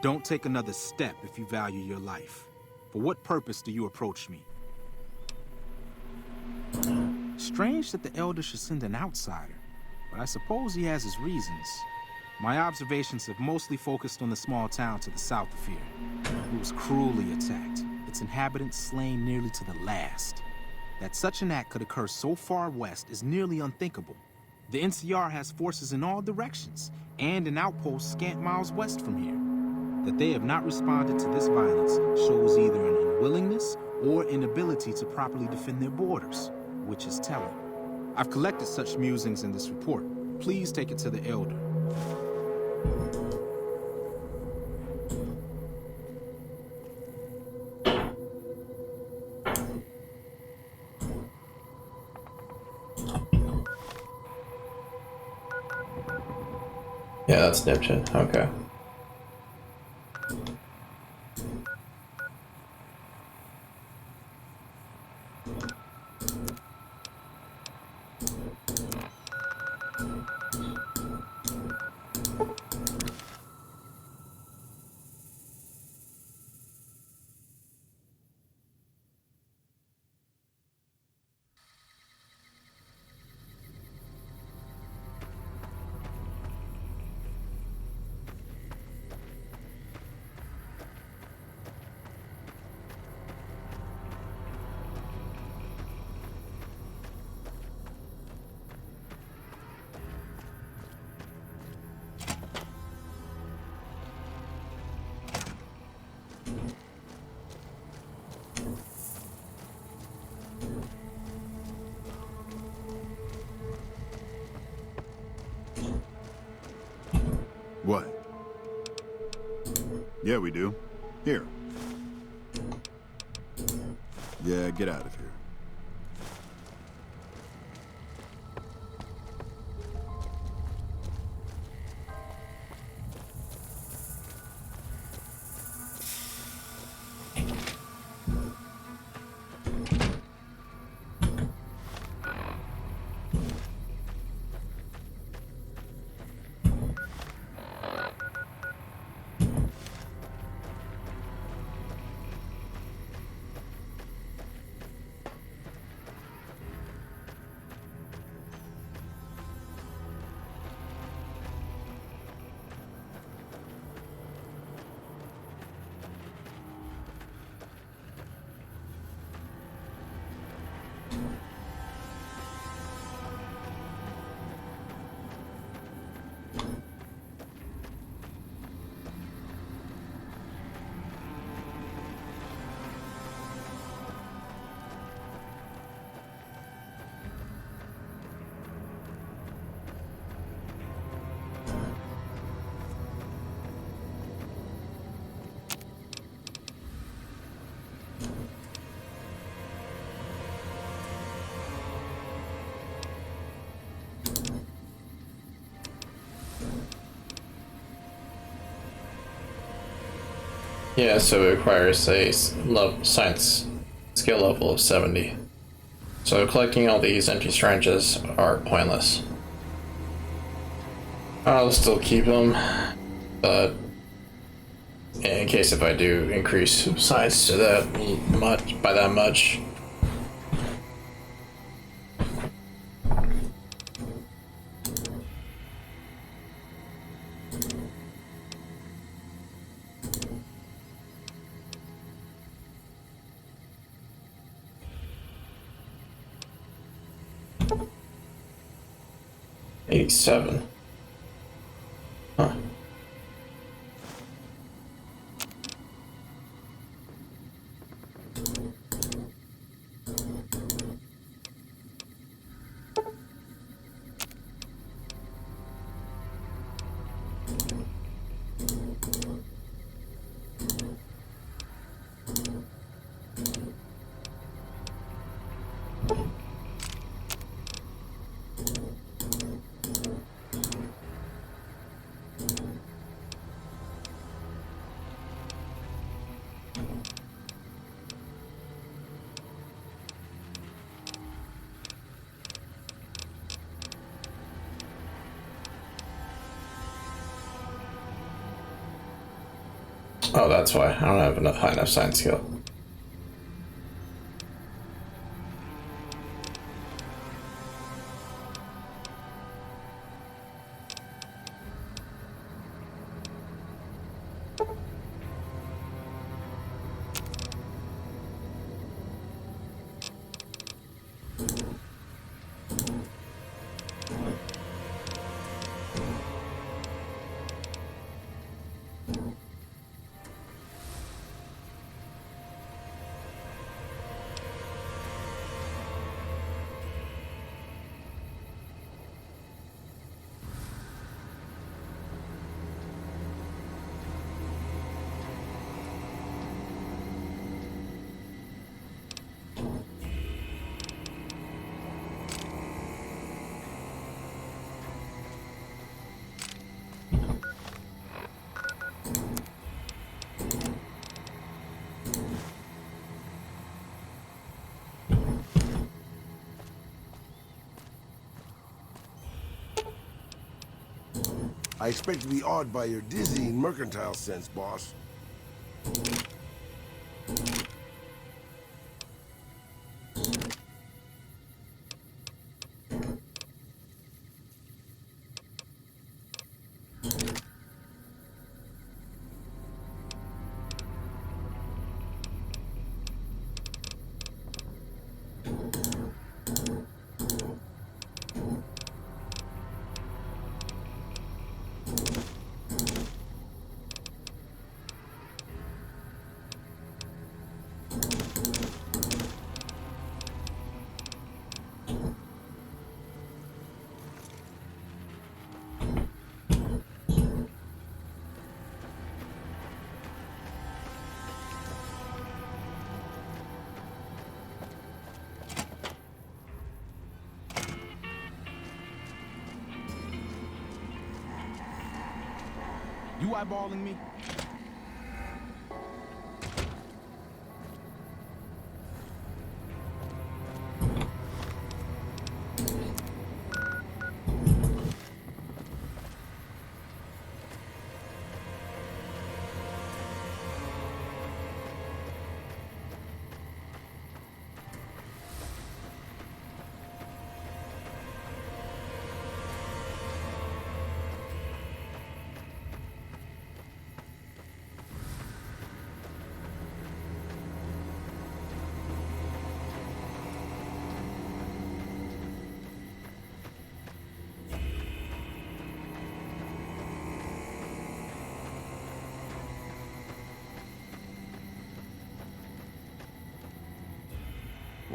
Don't take another step if you value your life. For what purpose do you approach me? Strange that the Elder should send an outsider, but I suppose he has his reasons. My observations have mostly focused on the small town to the south of here. It was cruelly attacked, its inhabitants slain nearly to the last. That such an act could occur so far west is nearly unthinkable. The NCR has forces in all directions, and an outpost scant miles west from here. That they have not responded to this violence shows either an unwillingness or inability to properly defend their borders, which is telling. I've collected such musings in this report. Please take it to the Elder. Yeah, that's dipshit. Okay. What? Yeah, we do. Here. Yeah, get out of here. Yeah, so it requires a science skill level of 70. So collecting all these empty syringes are pointless. I'll still keep them, but in case if I do increase science to that much, by that much. $87. Huh. Oh, that's why I don't have enough high enough science skill. I expect to be awed by your dizzying mercantile sense, boss. You eyeballing me?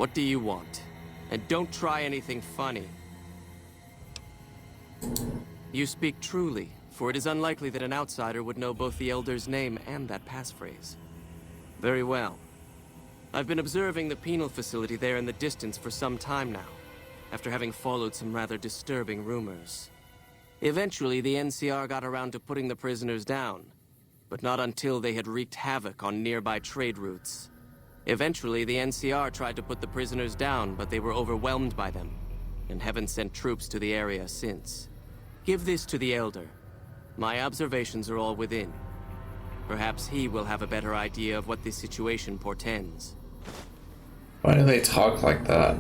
What do you want? And don't try anything funny. You speak truly, for it is unlikely that an outsider would know both the Elder's name and that passphrase. Very well. I've been observing the penal facility there in the distance for some time now, after having followed some rather disturbing rumors. Eventually, the NCR got around to putting the prisoners down, but not until they had wreaked havoc on nearby trade routes. Eventually, the NCR tried to put the prisoners down, but they were overwhelmed by them, and haven't sent troops to the area since. Give this to the Elder. My observations are all within. Perhaps he will have a better idea of what this situation portends. Why do they talk like that?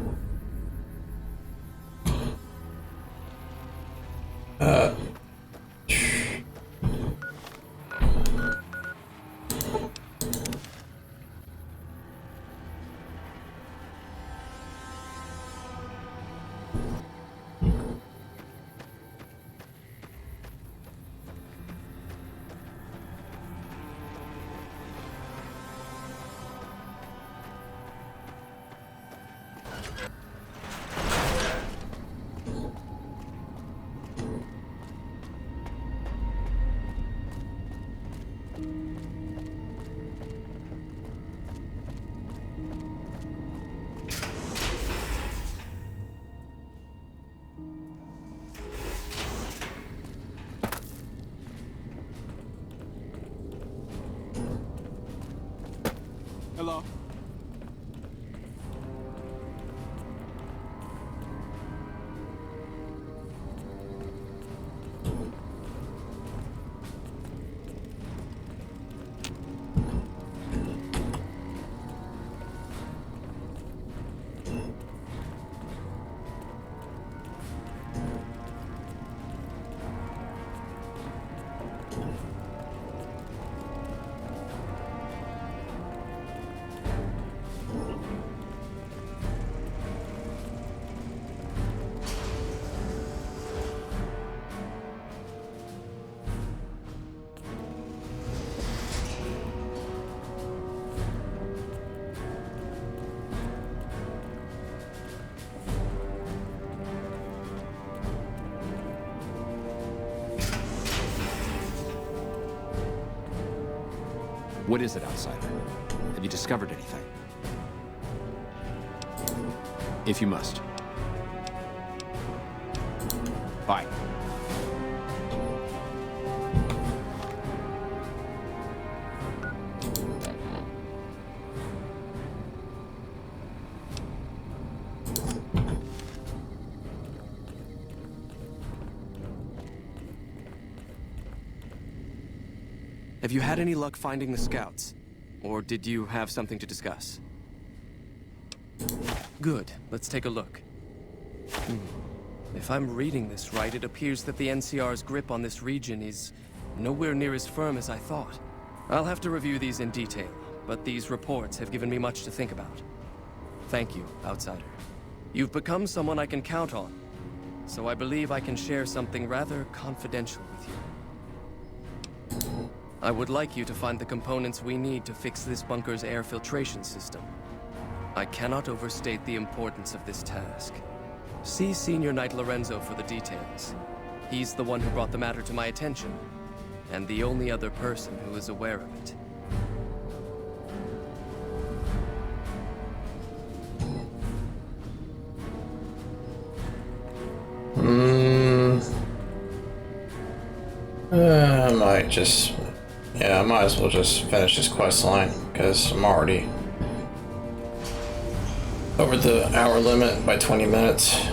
Hello? What is it, outsider? Have you discovered anything? If you must. Bye. Have you had any luck finding the scouts? Or did you have something to discuss? Good. Let's take a look. If I'm reading this right, it appears that the NCR's grip on this region is nowhere near as firm as I thought. I'll have to review these in detail, but these reports have given me much to think about. Thank you, Outsider. You've become someone I can count on, so I believe I can share something rather confidential with you. I would like you to find the components we need to fix this bunker's air filtration system. I cannot overstate the importance of this task. See Senior Knight Lorenzo for the details. He's the one who brought the matter to my attention, and the only other person who is aware of it. I might just... Yeah, I might as well just finish this quest line, because I'm already over the hour limit by 20 minutes.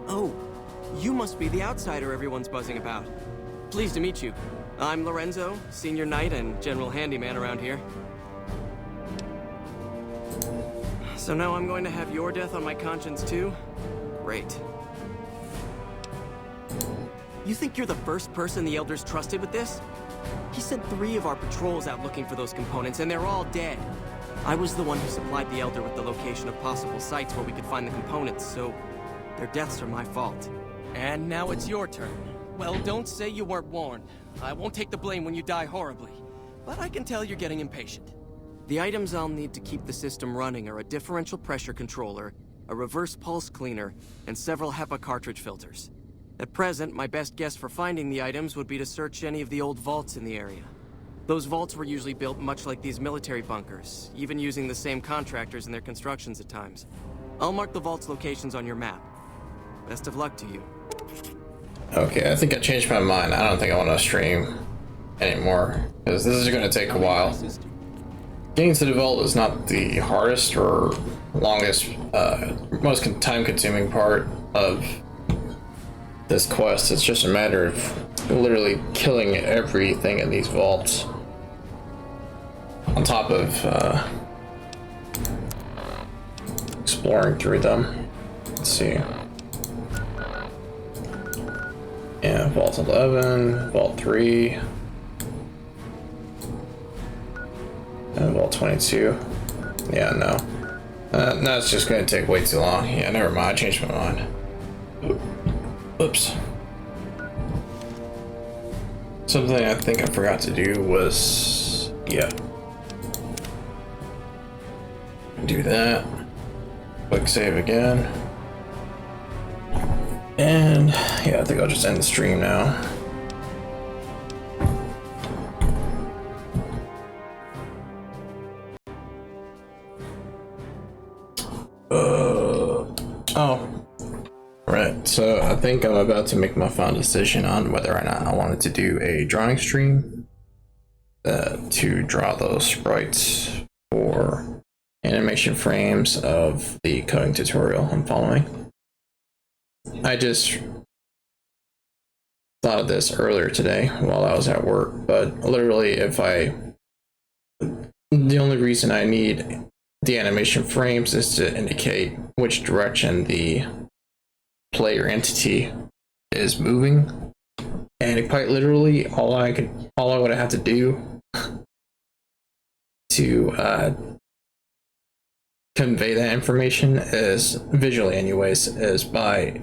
Oh, you must be the Outsider everyone's buzzing about. Pleased to meet you. I'm Lorenzo, Senior Knight and General Handyman around here. So now I'm going to have your death on my conscience too? Great. You think you're the first person the Elders trusted with this? He sent 3 of our patrols out looking for those components, and they're all dead. I was the one who supplied the Elder with the location of possible sites where we could find the components, so their deaths are my fault. And now it's your turn. Well, don't say you weren't warned. I won't take the blame when you die horribly, but I can tell you're getting impatient. The items I'll need to keep the system running are a differential pressure controller, a reverse pulse cleaner, and several HEPA cartridge filters. At present, my best guess for finding the items would be to search any of the old vaults in the area. Those vaults were usually built much like these military bunkers, even using the same contractors in their constructions at times. I'll mark the vault's locations on your map. Best of luck to you. Okay, I think I changed my mind. I don't think I want to stream anymore, because this is going to take a while. Getting to the vault is not the hardest or longest, most time-consuming part of this quest. It's just a matter of literally killing everything in these vaults. On top of exploring through them. Let's see. Yeah, Vault 11, Vault 3, and Vault 22. Yeah, no. No, it's just going to take way too long. Yeah, never mind. I changed my mind. Oops. Something I think I forgot to do was... Yeah. Do that. Quick save again. And yeah, I think I'll just end the stream now. Oh. Right, so I think I'm about to make my final decision on whether or not I wanted to do a drawing stream to draw those sprites for animation frames of the coding tutorial I'm following. I just thought of this earlier today while I was at work, but literally the only reason I need the animation frames is to indicate which direction the player entity is moving. And quite literally, all I would have to do to convey that information is visually anyways, is by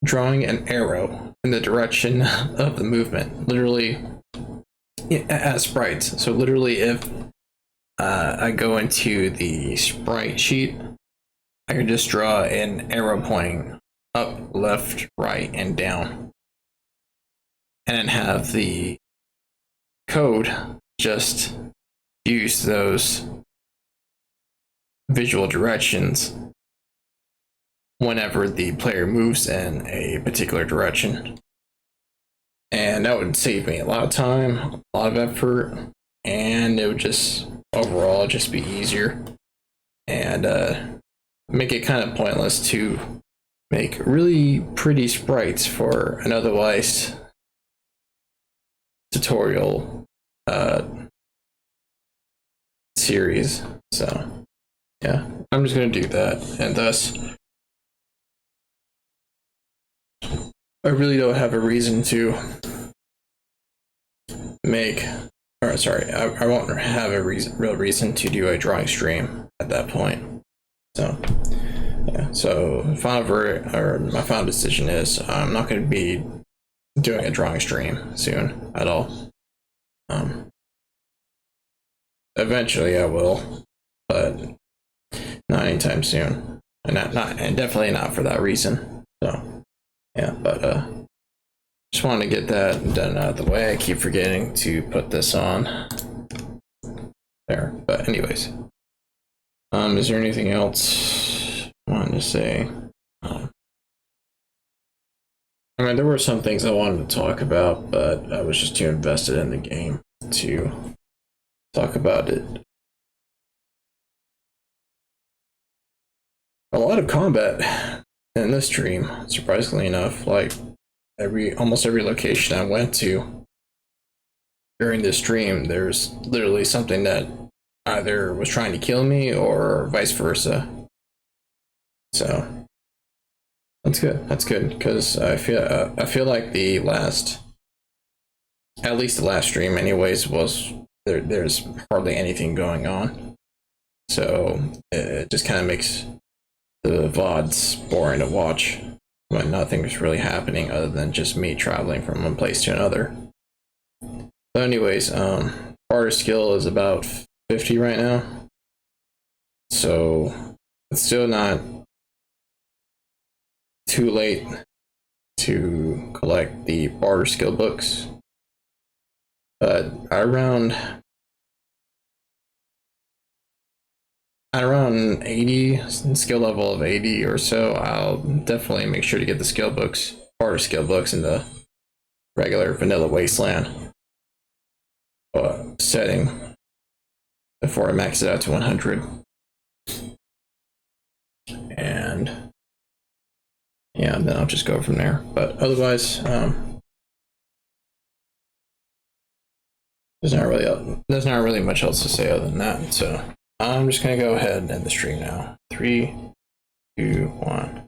drawing an arrow in the direction of the movement, literally as sprites. So literally if I go into the sprite sheet, I can just draw an arrow pointing up, left, right, and down, and then have the code just use those visual directions whenever the player moves in a particular direction. And that would save me a lot of time, a lot of effort, and it would just overall just be easier, and make it kind of pointless to make really pretty sprites for an otherwise tutorial series. So yeah, I'm just gonna do that, and thus I really don't have a reason to make, or sorry, I won't have a real reason to do a drawing stream at that point. So yeah, so my final decision is I'm not going to be doing a drawing stream soon at all. Eventually I will, but not anytime soon, and and definitely not for that reason. So yeah, but just wanted to get that done out of the way. I keep forgetting to put this on there, but anyways, is there anything else I wanted to say? I mean, there were some things I wanted to talk about, but I was just too invested in the game to talk about it. A lot of combat in this stream, surprisingly enough. Like almost every location I went to during this stream, there's literally something that either was trying to kill me or vice versa. So that's good. That's good, because I feel like at least the last stream anyways, was there's hardly anything going on. So it just kind of makes the VODs boring to watch when nothing's really happening other than just me traveling from one place to another. So anyways, barter skill is about 50 right now. So it's still not too late to collect the barter skill books. But at around 80, skill level of 80 or so, I'll definitely make sure to get the skill books, barter skill books, in the regular vanilla wasteland setting before I max it out to 100. And yeah, then I'll just go from there. But otherwise, there's not really much else to say other than that. So I'm just gonna go ahead and end the stream now. 3, 2, 1.